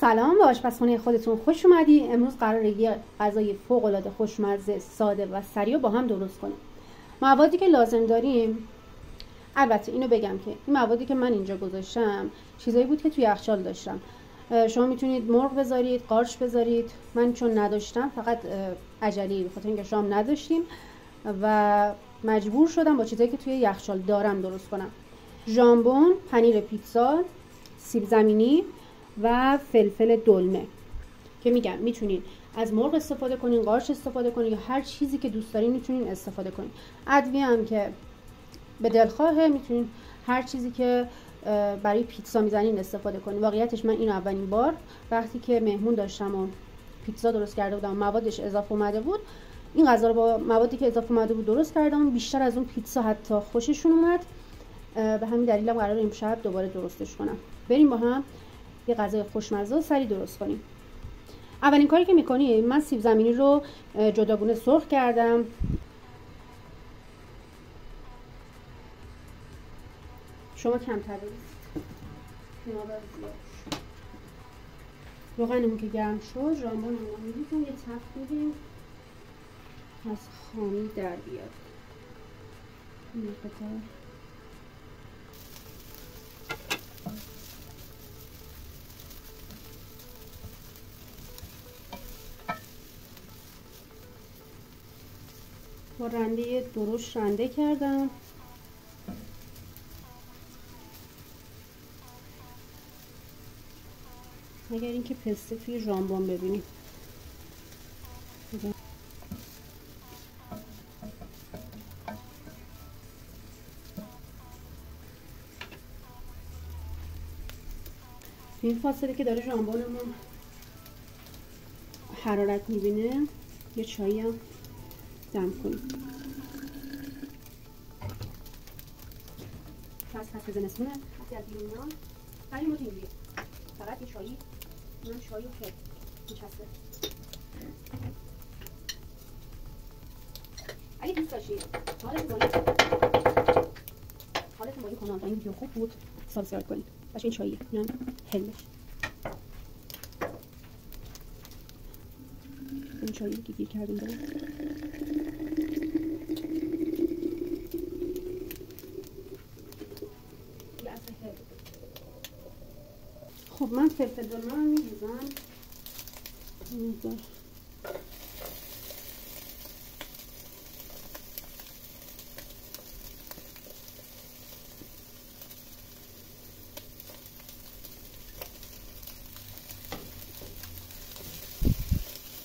سلام، به آشپزخونه خودتون خوش اومدی. امروز قراره یه غذای فوق العاده خوشمزه، ساده و سریع با هم درست کنیم. موادی که لازم داریم، البته اینو بگم که این موادی که من اینجا گذاشتم چیزایی بود که توی یخچال داشتم. شما میتونید مرغ بذارید، قارچ بذارید. من چون نداشتم، فقط عجلی به خاطر اینکه شام نداشتیم و مجبور شدم با چیزایی که توی یخچال دارم درست کنم. ژامبون، پنیر پیتزا، سیب زمینی و فلفل دلمه که میگم میتونین از مرغ استفاده کنین، قارچ استفاده کنین یا هر چیزی که دوست دارین میتونین استفاده کنین. ادویه هم که به دلخواهه میتونین هر چیزی که برای پیتزا میزنین استفاده کنین. واقعیتش من این اولین بار وقتی که مهمون داشتم و پیتزا درست کرده بودم، موادش اضافه اومده بود، این غذا رو با موادی که اضافه اومده بود درست کردم. بیشتر از اون پیتزا حتی خوششون اومد. به همین دلیلم قراره امشب دوباره درستش کنم. بریم با هم یه غذای خوشمزه و سریع درست کنیم. اولین کاری که میکنیم، من سیب زمینی رو جداگونه سرخ کردم. شما کمتر بریزید، روغنمون که گرم شد، ژامبونمون رو می‌ریزیم، یه تفت میدیم از خامی در بیاد. با رنده درشت رنده کردم. اگر اینکه پسته توی ژامبون ببینید. این فاصله که داره ژامبونمون حرارت میبینه، یه چایی هم دم کنیم. فصل زمستونه، وقتی از بیرون میاد ولی ما اینجوریه، فقط یه چایی، من چایی رو که میچسبه. اگه دوست داشتید حالتون با این کانال این ویدیو خوب بود، سابسکرایب کنید. باشه این چاییه، اینم هلش. این چایی که گیر کردیم دارم. خب من فلفل دلمه رو میریزم.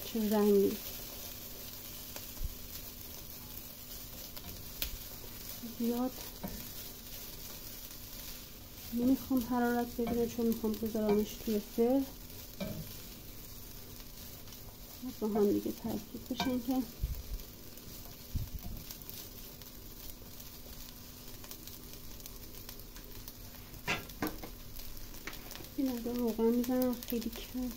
چه رنگی زیاد نمیخوام حرارت بگیره، چون میخوام بذارمش توی فر با هم دیگه ترکیب بشن که این مقدار روغن میزنم خیلی کم.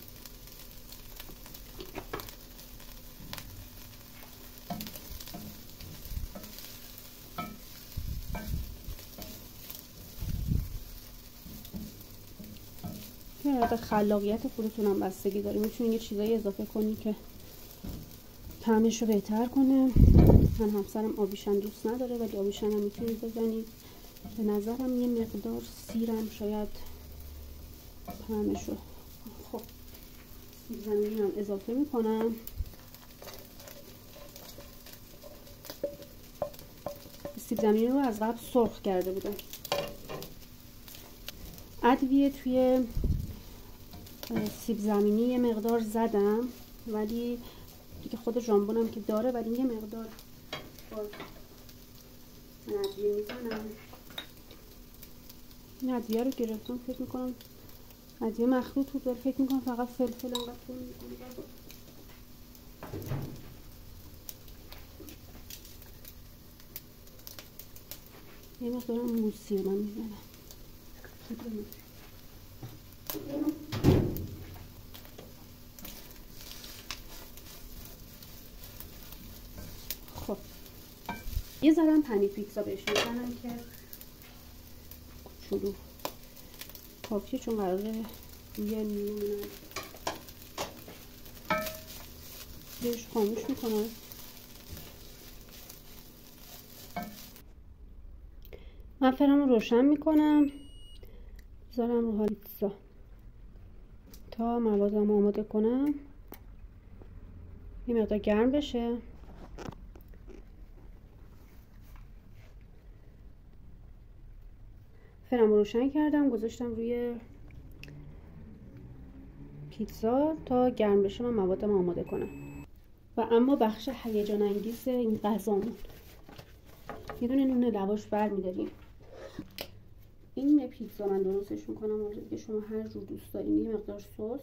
به خلاقیت خودتون هم بستگی داره، میتونید یه چیزایی اضافه کنید که طعمش رو بهتر کنه. من همسرم آبیشن دوست نداره ولی آبیشن هم میتونید بزنید. به نظرم یه مقدار سیرم شاید طعمش رو. خب سیب زمینی هم اضافه میکنم. سیب زمینی رو از قبل سرخ کرده بودم. ادویه توی سیب زمینی یه مقدار زدم، ولی دیگه خود ژامبونم که داره، ولی یه مقدار باز ادویه میزنم. این ادویه رو گرفتم، فکر میکنم ادویه مخلوط بود، ولی فکر میکنم فقط فلفل انقدر میکنم. یه مقدارم موسی من میزنم. خب یه ذره پنیر پیتزا بهش میزنم که کوچولو کافیه، چون قراره یه نون بهش خاموش میکنم. من فرمو روشن میکنم، بذارم رو حال پیتزا تا موادم آماده کنم، یه مقدار گرم بشه. فرمو روشن کردم، گذاشتم روی پیتزا تا گرم بشه من موادم آماده کنم. و اما بخش هیجان انگیز این غذامون، یه دونه نون لواش برمی‌داریم. این پیتزا من درستش میکنم، اونجوری که شما هر جور دوست دارین. یه مقدار سس،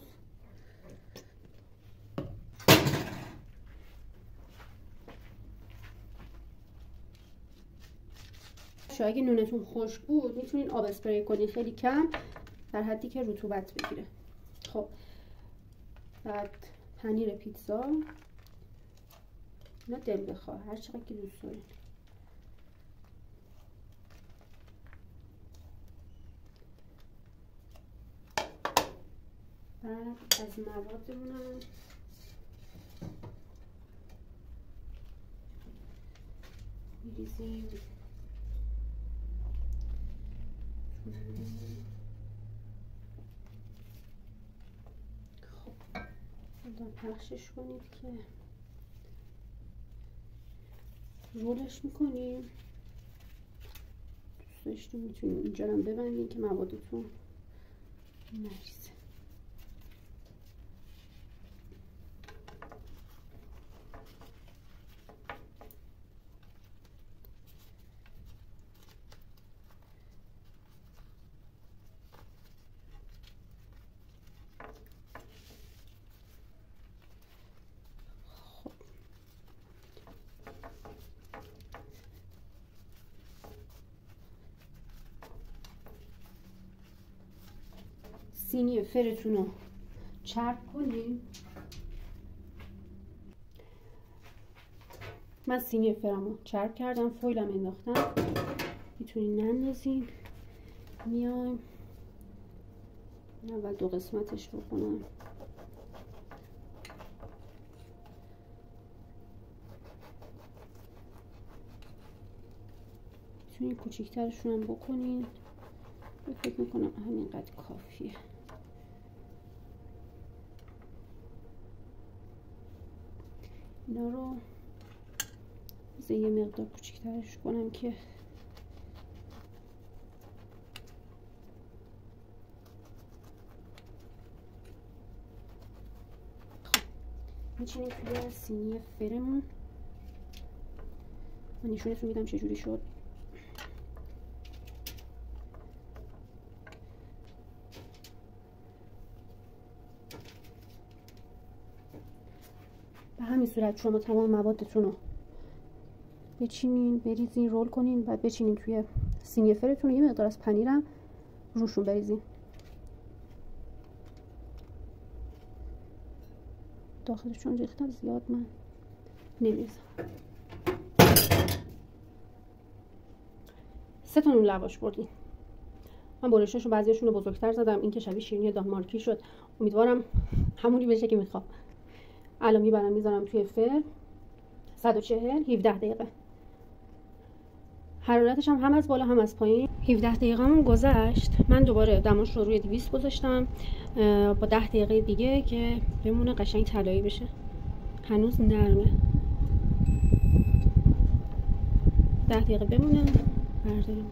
شاید اگه نونتون خشک بود میتونین آب اسپری کنین خیلی کم، در حدی که رطوبت بگیره. خب بعد پنیر پیتزا، اینا دل بخواه هر چقدر که دوست دارین. بعد از موادمونم میریزیم خب پخشش کنید که رولش میکنیم. دوست داشتیم میتونیم اینجا هم ببندیم که موادتون نریزه. سینی فرتون رو چرب کنیم. من سینی فرمو چرب کردم، فویلم انداختم، میتونین نندازین. میایم اول دو قسمتش بکنم، میتونین کوچیکترشون هم بکنین. فکر میکنم همینقدر کافیه. اینا رو یه مقدار کوچیکترش کنم که میچینیم توی سینی فرمون. من نشونتون میدم چجوری شد. به همین صورت شما تمام موادتون رو بچینین، بریزین، رول کنین، بعد بچینین توی سینی فرتون. یه مقدار از پنیرم روشون بریزین. داخلشون ریختم زیاد من نمیریزم. 3 تا نون لواش بردین. من برشاشو بعضیاشون رو بزرگتر زدم، این که شبیه شیرینی دانمارکی شد. امیدوارم همونی بشه که میخوام. الان میبرم میذارم توی فرن 140 17 دقیقه. حرارتش هم از بالا هم از پایین. 17 دقیقه‌مون گذشت. من دوباره دماش رو روی 200 گذاشتم با 10 دقیقه دیگه که بمونه قشنگ طلایی بشه. هنوز نرمه. 10 دقیقه بمونه برداریم.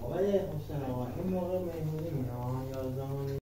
آقای حسین آقا این موقع